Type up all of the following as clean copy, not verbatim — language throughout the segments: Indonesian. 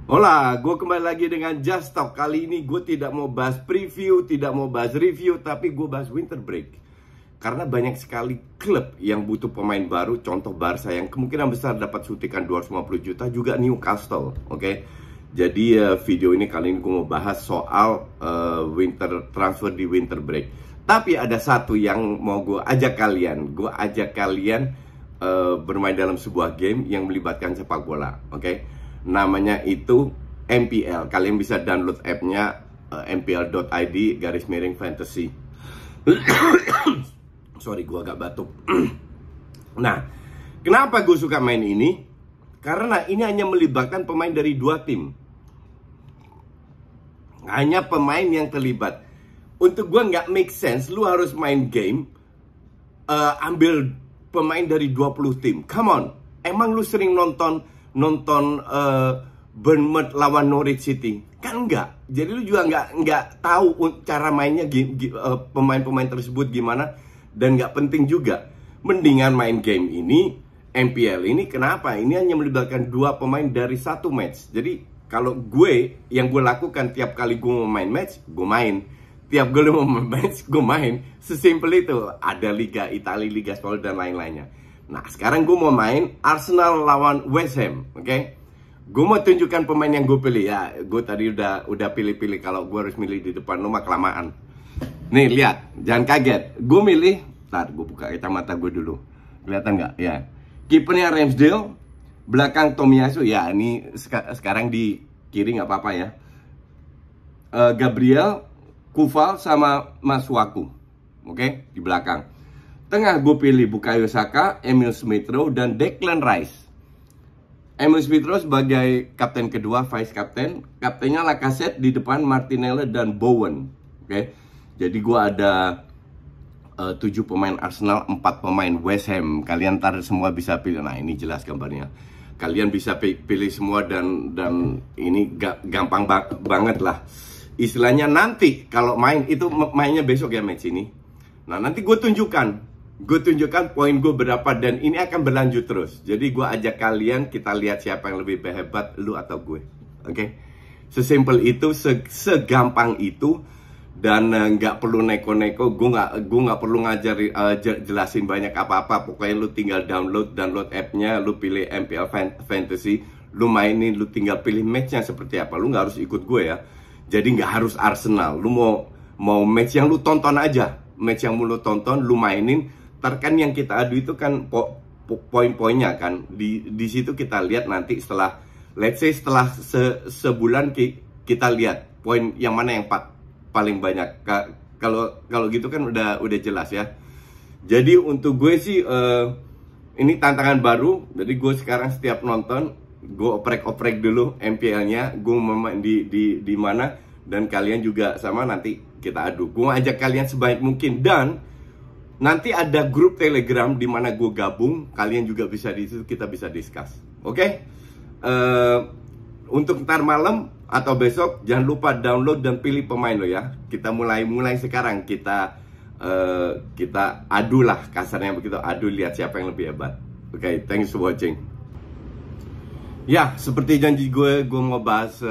Hola, gue kembali lagi dengan Just Talk. Kali ini gue tidak mau bahas preview, tidak mau bahas review, tapi gue bahas winter break. Karena banyak sekali klub yang butuh pemain baru, contoh Barca yang kemungkinan besar dapat suntikan 250 juta, juga Newcastle, oke? Jadi video ini kali ini gue mau bahas soal winter transfer di winter break. Tapi ada satu yang mau gue ajak kalian. Gue ajak kalian bermain dalam sebuah game yang melibatkan sepak bola, oke? Namanya itu MPL. Kalian bisa download app-nya mpl.id/fantasy. Sorry, gue agak batuk. Nah, kenapa gue suka main ini? Karena ini hanya melibatkan pemain dari dua tim. Hanya pemain yang terlibat. Untuk gue nggak make sense, lu harus main game ambil pemain dari 20 tim. Come on, emang lu sering nonton Bournemouth lawan Norwich City? Kan enggak. Jadi lu juga nggak tahu cara mainnya pemain-pemain tersebut gimana, dan nggak penting juga. Mendingan main game ini, MPL ini. Kenapa? Ini hanya melibatkan dua pemain dari satu match. Jadi kalau yang gue lakukan tiap kali gue mau main match, gue main. Tiap kali mau main match, gue main. Sesimpel itu. Ada Liga Italia, Liga Spanyol, dan lain-lainnya. Nah, sekarang gue mau main Arsenal lawan West Ham, oke? Gue mau tunjukkan pemain yang gue pilih ya. Gue tadi udah pilih-pilih. Kalau gue harus milih di depan lu mah kelamaan. Nih, lihat, jangan kaget. Gue milih, ntar gue buka kacamata gue dulu. Kelihatan nggak? Ya. Kipernya Ramsdale, belakang Tomiyasu. Ya, ini sekarang di kiri nggak apa-apa ya. Gabriel, Kufal sama Masuaku, oke? Di belakang. Tengah gue pilih Bukayo Saka, Emil Smith Rowe, dan Declan Rice. Emil Smith Rowe sebagai kapten kedua, vice kapten. Kaptennya Lacazette, di depan Martinelli dan Bowen. Oke. Jadi gue ada 7 pemain Arsenal, 4 pemain West Ham. Kalian ntar semua bisa pilih. Nah, ini jelas gambarnya. Kalian bisa pilih semua dan ini gampang banget lah. Istilahnya nanti kalau main itu mainnya besok ya match ini. Nah, nanti gue tunjukkan poin gue berapa, dan ini akan berlanjut terus. Jadi gue ajak kalian, kita lihat siapa yang lebih hebat, lu atau gue. Oke? Sesimpel itu, segampang itu, dan nggak perlu neko-neko. Gue nggak perlu jelasin banyak apa-apa. Pokoknya lu tinggal download app-nya, lu pilih MPL Fantasy, lu mainin, lu tinggal pilih match-nya seperti apa. Lu nggak harus ikut gue ya. Jadi nggak harus Arsenal. Lu mau match yang lu tonton aja. Match yang lu tonton, lu mainin. Kan yang kita adu itu kan poin-poinnya kan. Di situ kita lihat nanti setelah, let's say setelah sebulan kita lihat poin yang mana yang paling banyak. Kalau gitu kan udah jelas ya. Jadi untuk gue sih ini tantangan baru. Jadi gue sekarang setiap nonton, gue oprek dulu MPL-nya, gue main di mana, dan kalian juga sama, nanti kita adu. Gue ajak kalian sebaik mungkin, dan nanti ada grup Telegram di mana gue gabung. Kalian juga bisa di situ, kita bisa discuss. Oke? Untuk ntar malam atau besok, jangan lupa download dan pilih pemain lo ya. Kita mulai sekarang, kita adu lah, kasarnya begitu. Adu, lihat siapa yang lebih hebat. Oke, thanks for watching. Ya, seperti janji gue mau bahas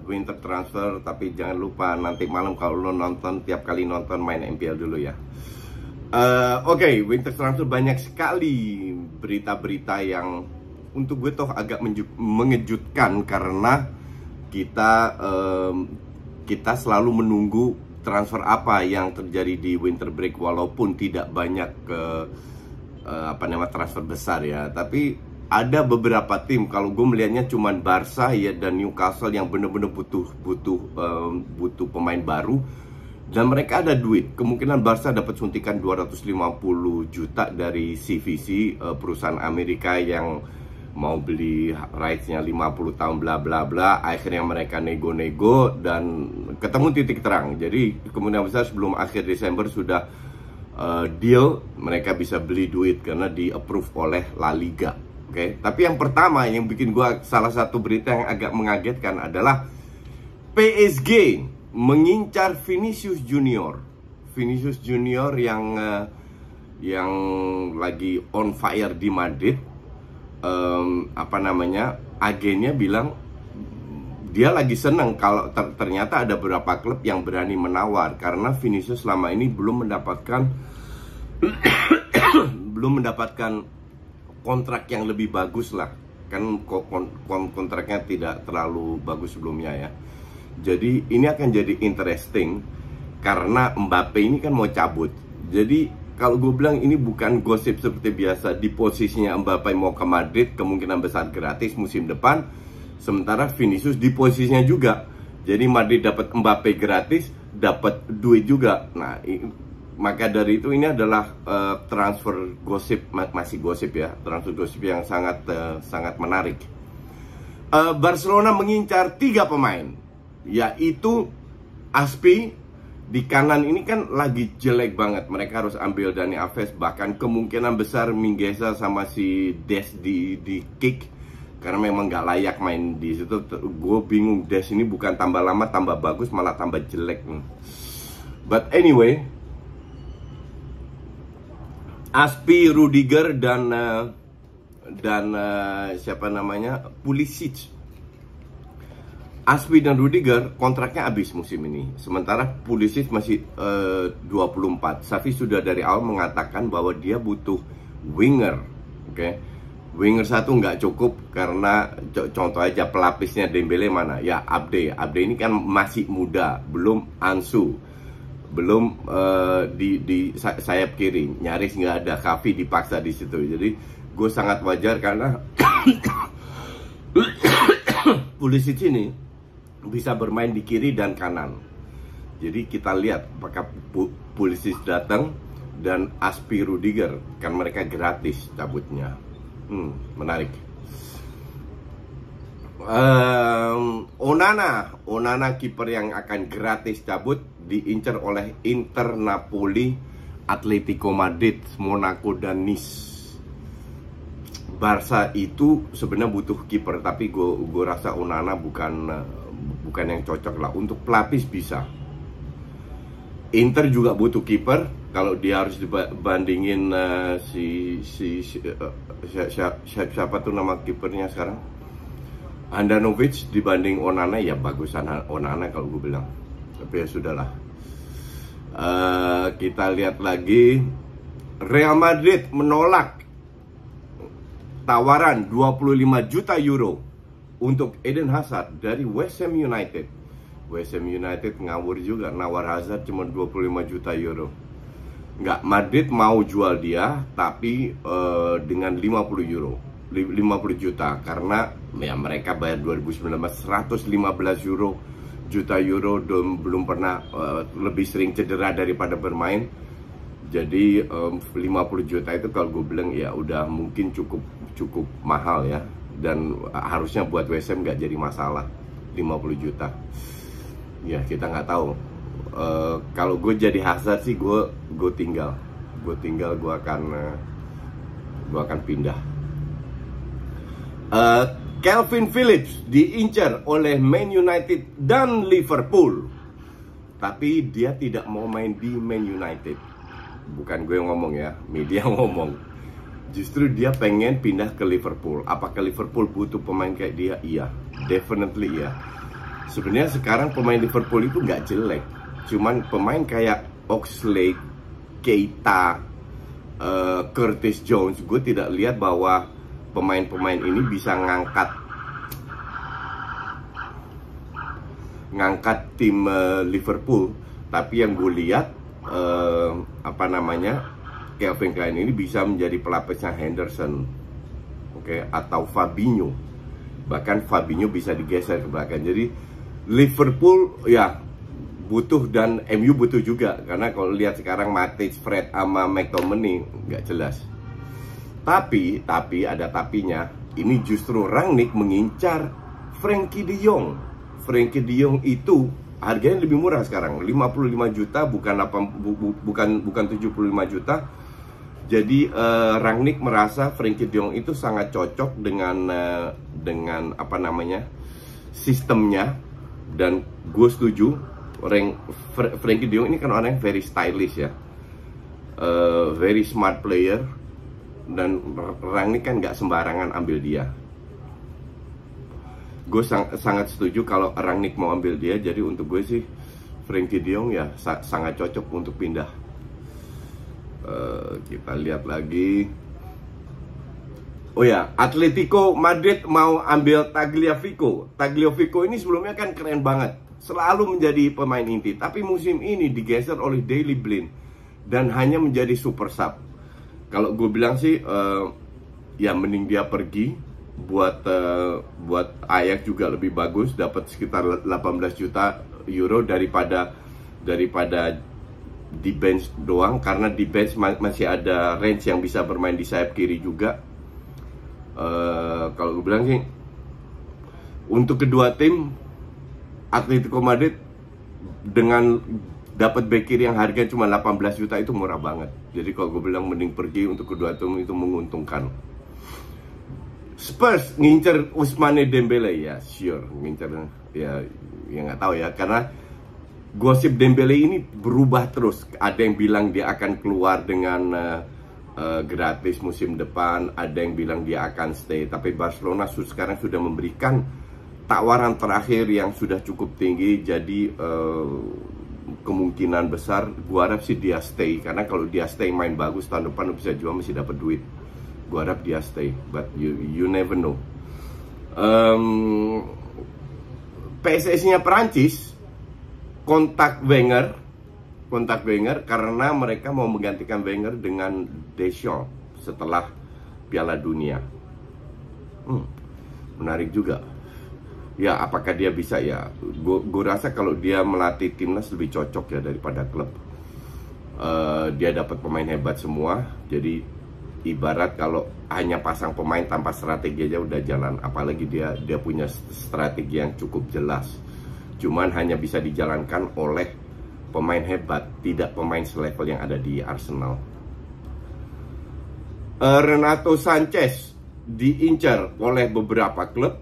winter transfer. Tapi jangan lupa nanti malam kalau lo nonton, tiap kali nonton main MPL dulu ya. Oke, winter transfer banyak sekali berita-berita yang untuk gue toh agak mengejutkan, karena kita selalu menunggu transfer apa yang terjadi di winter break, walaupun tidak banyak transfer besar ya. Tapi ada beberapa tim, kalau gue melihatnya cuman Barca ya dan Newcastle yang bener-bener butuh pemain baru, dan mereka ada duit. Kemungkinan Barca dapat suntikan 250 juta dari CVC, perusahaan Amerika yang mau beli rights-nya 50 tahun bla bla bla. Akhirnya mereka nego-nego dan ketemu titik terang. Jadi kemungkinan besar sebelum akhir Desember sudah deal, mereka bisa beli duit karena di approve oleh La Liga. Oke, tapi yang pertama yang bikin gua, salah satu berita yang agak mengagetkan adalah PSG mengincar Vinicius Junior. Vinicius Junior yang lagi on fire di Madrid. apa namanya, agennya bilang dia lagi seneng kalau ternyata ada beberapa klub yang berani menawar, karena Vinicius selama ini belum mendapatkan kontrak yang lebih bagus lah, kan kontraknya tidak terlalu bagus sebelumnya ya. Jadi ini akan jadi interesting karena Mbappe ini kan mau cabut. Jadi kalau gue bilang ini bukan gosip seperti biasa, di posisinya Mbappe mau ke Madrid kemungkinan besar gratis musim depan, sementara Vinicius di posisinya juga. Jadi Madrid dapat Mbappe gratis, dapat duit juga. Nah, maka dari itu ini adalah transfer gosip, masih gosip ya, transfer gosip yang sangat menarik. Barcelona mengincar 3 pemain, yaitu Aspi. Di kanan ini kan lagi jelek banget, mereka harus ambil Dani Alves, bahkan kemungkinan besar Mingueza sama si Des di kick karena memang nggak layak main di situ. Gue bingung, Des ini bukan tambah lama tambah bagus, malah tambah jelek. But anyway, Aspi, Rudiger dan siapa namanya, Pulisic. Aspi dan Rudiger kontraknya habis musim ini, sementara Pulisic masih 24. Xavi sudah dari awal mengatakan bahwa dia butuh winger, oke? Winger satu nggak cukup karena contoh aja pelapisnya Dembele mana? Ya Abde ini kan masih muda, belum Ansu, belum di sayap kiri nyaris nggak ada. Xavi dipaksa di situ. Jadi gue sangat wajar karena Pulisic ini bisa bermain di kiri dan kanan. Jadi kita lihat apakah Pulisic datang dan Aspi, Rudiger, kan mereka gratis cabutnya. Menarik. Onana kiper yang akan gratis cabut, diincar oleh Inter, Napoli, Atletico Madrid, Monaco dan Nice. Barca itu sebenarnya butuh kiper, tapi gue rasa Onana bukan yang cocok lah. Untuk pelapis bisa. Inter juga butuh kiper. Kalau dia harus dibandingin siapa tuh nama kipernya sekarang, Handanovic dibanding Onana, ya bagusan Onana kalau gue bilang. Tapi ya sudahlah. Kita lihat lagi, Real Madrid menolak tawaran 25 juta euro untuk Eden Hazard dari West Ham United. West Ham United ngawur juga, nawar Hazard cuma 25 juta euro. Nggak, Madrid mau jual dia, tapi dengan 50 juta, karena ya mereka bayar 2019 115 juta euro, belum pernah lebih sering cedera daripada bermain. Jadi 50 juta itu kalau gue bilang ya udah mungkin cukup mahal ya, dan harusnya buat West Ham nggak jadi masalah 50 juta. Ya kita nggak tahu. Kalau gue jadi Hazard sih gue akan pindah. Calvin Phillips diincar oleh Man United dan Liverpool, tapi dia tidak mau main di Man United. Bukan gue yang ngomong ya, media ngomong. Justru dia pengen pindah ke Liverpool. Apakah Liverpool butuh pemain kayak dia? Iya, definitely iya. Sebenarnya sekarang pemain Liverpool itu nggak jelek, cuman pemain kayak Oxlade, Keita, Curtis Jones, gue tidak lihat bahwa pemain-pemain ini bisa ngangkat tim Liverpool. Tapi yang gue lihat Calvin Klein ini bisa menjadi pelapisnya Henderson, atau Fabinho. Bahkan Fabinho bisa digeser ke belakang. Jadi Liverpool ya butuh, dan MU butuh juga, karena kalau lihat sekarang Matic, Fred sama McTominay nggak jelas. Tapi ada tapinya. Ini justru Rangnick mengincar Frenkie de Jong. Frenkie de Jong itu harganya lebih murah sekarang, 55 juta bukan 75 juta. Jadi Rangnick merasa Frenkie de Jong itu sangat cocok dengan sistemnya, dan gue setuju. Frenkie de Jong ini kan orang yang very stylish ya, very smart player, dan Rangnick kan nggak sembarangan ambil dia. Gue sangat setuju kalau Rangnick mau ambil dia. Jadi untuk gue sih Frenkie de Jong ya sangat cocok untuk pindah. Kita lihat lagi. Oh ya, Atletico Madrid mau ambil Tagliafico. Tagliafico ini sebelumnya kan keren banget, selalu menjadi pemain inti. Tapi musim ini digeser oleh Daley Blind dan hanya menjadi super sub. Kalau gue bilang sih, ya mending dia pergi. Buat Ajax juga lebih bagus, dapat sekitar 18 juta euro daripada di bench doang, karena di bench masih ada range yang bisa bermain di sayap kiri juga. Kalau gue bilang sih, untuk kedua tim, Atletico Madrid dengan dapat back kiri yang harganya cuma 18 juta itu murah banget. Jadi kalau gue bilang mending pergi, untuk kedua tim itu menguntungkan. Spurs ngincer Ousmane Dembele, ya sure ngincer, ya nggak tahu ya, karena gosip Dembele ini berubah terus. Ada yang bilang dia akan keluar dengan gratis musim depan, ada yang bilang dia akan stay. Tapi Barcelona sekarang sudah memberikan tawaran terakhir yang sudah cukup tinggi. Jadi kemungkinan besar gua harap sih dia stay, karena kalau dia stay main bagus tahun depan bisa jual, masih dapat duit. Gua harap dia stay, but you never know. PSSI-nya Perancis kontak Wenger karena mereka mau menggantikan Wenger dengan Deschamps setelah Piala Dunia. Menarik juga. Ya, apakah dia bisa ya? Gue rasa kalau dia melatih timnas lebih cocok ya daripada klub. Dia dapat pemain hebat semua. Jadi ibarat kalau hanya pasang pemain tanpa strategi aja udah jalan. Apalagi dia punya strategi yang cukup jelas. Cuman hanya bisa dijalankan oleh pemain hebat, tidak pemain selevel yang ada di Arsenal. Renato Sanchez diincar oleh beberapa klub,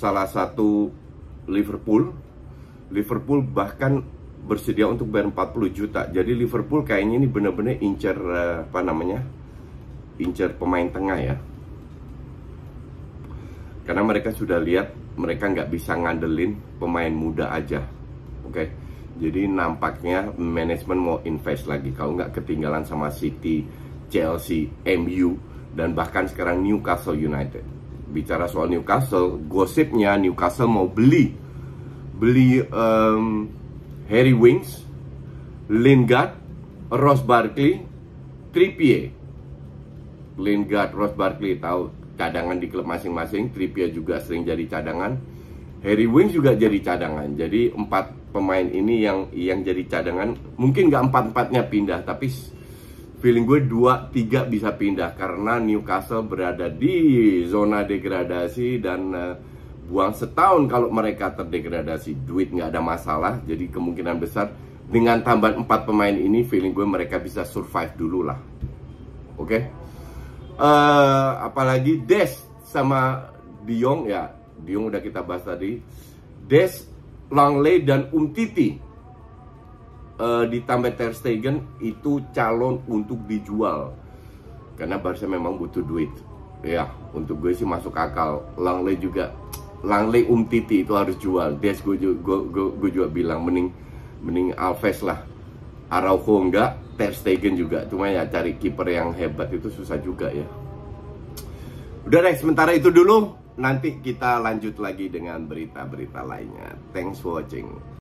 salah satu Liverpool bahkan bersedia untuk bayar 40 juta. Jadi Liverpool kayaknya ini benar-benar incar incar pemain tengah ya, karena mereka sudah lihat mereka nggak bisa ngandelin pemain muda aja. Oke. Jadi nampaknya manajemen mau invest lagi, kalau nggak ketinggalan sama City, Chelsea, MU, dan bahkan sekarang Newcastle United. Bicara soal Newcastle, gosipnya Newcastle mau beli Harry Winks, Lingard, Ross Barkley, Trippier. Lingard, Ross Barkley tahu cadangan di klub masing-masing, Trippier juga sering jadi cadangan, Harry Winks juga jadi cadangan. Jadi 4 pemain ini yang jadi cadangan. Mungkin nggak 4-4-nya pindah, tapi feeling gue 2-3 bisa pindah, karena Newcastle berada di zona degradasi dan buang setahun kalau mereka terdegradasi. Duit nggak ada masalah, jadi kemungkinan besar dengan tambahan 4 pemain ini, feeling gue mereka bisa survive dulu lah. Oke. Apalagi Des sama De Jong, ya De Jong udah kita bahas tadi. Des, Langley dan Umtiti ditambah Ter Stegen itu calon untuk dijual, karena Barca memang butuh duit. Ya, untuk gue sih masuk akal. Langley juga, Langley, Umtiti itu harus jual. Des gue juga bilang mending Alves lah. Araujo enggak, Ter Stegen juga. Cuma ya cari kiper yang hebat itu susah juga ya. Udah deh, sementara itu dulu. Nanti kita lanjut lagi dengan berita-berita lainnya. Thanks for watching.